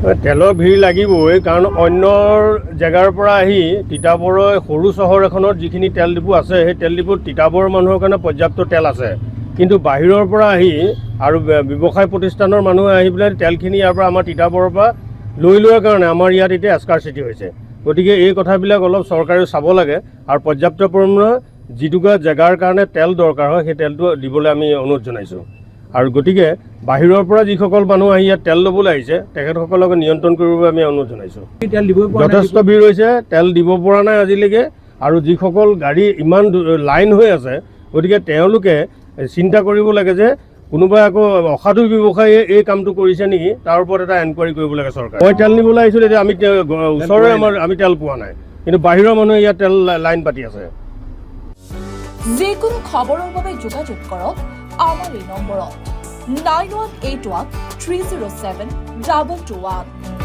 তেলৰ ভিৰ লাগিবই, কাৰণ অন্য জেগাৰ পৰা আহি তিতাবৰৰ সৰু চহৰ এখনত যিখিনি তেল ডিপু আছে, সেই তেল ডিপুত তিতাবৰৰ মানুহৰ কাৰণে পৰ্যাপ্ত তেল আছে। কিন্তু বাহিৰৰ পৰা আহি আৰু ব্যৱসায় প্ৰতিষ্ঠানৰ মানুহে আহি পেলাই তেলখিনি ইয়াৰ পৰা আমাৰ তিতাবৰৰ পৰা লৈ লোৱাৰ কাৰণে আমাৰ ইয়াত এতিয়া এস্কাৰচিটি হৈছে। গতিকে এই কথাবিলাক অলপ চৰকাৰে চাব লাগে আৰু পৰ্যাপ্ত পৰিমাণৰ যিটুকুৰা জেগাৰ কাৰণে তেল দৰকাৰ হয় সেই তেলটো দিবলৈ আমি অনুৰোধ জনাইছোঁ। আৰু গতিকে বাহিৰৰ পৰা যিসকল মানুহ আহি ইয়াত তেল ল'বলৈ আহিছে তেখেতসকলক নিয়ন্ত্ৰণ কৰিবলৈ আমি অনুৰোধ জনাইছোঁ। যথেষ্ট ভিৰ হৈছে, তেল দিব পৰা নাই আজিলৈকে। আৰু যিসকল গাড়ী ইমান লাইন হৈ আছে, গতিকে তেওঁলোকে চিন্তা কৰিব লাগে যে কোনোবাই আকৌ অসাধু ব্যৱসায়ীয়ে এই কামটো কৰিছে নেকি, তাৰ ওপৰত এটা এনকুৱাৰী কৰিব লাগে চৰকাৰে। মই তেল নিবলৈ আহিছোঁ, এতিয়া আমি ওচৰৰে আমি তেল পোৱা নাই, কিন্তু বাহিৰৰ মানুহে ইয়াত তেল লাইন পাতি আছে। যিকোনো খবৰৰ বাবে যোগাযোগ কৰক আমাৰ এই নম্বৰত 9181 307 221।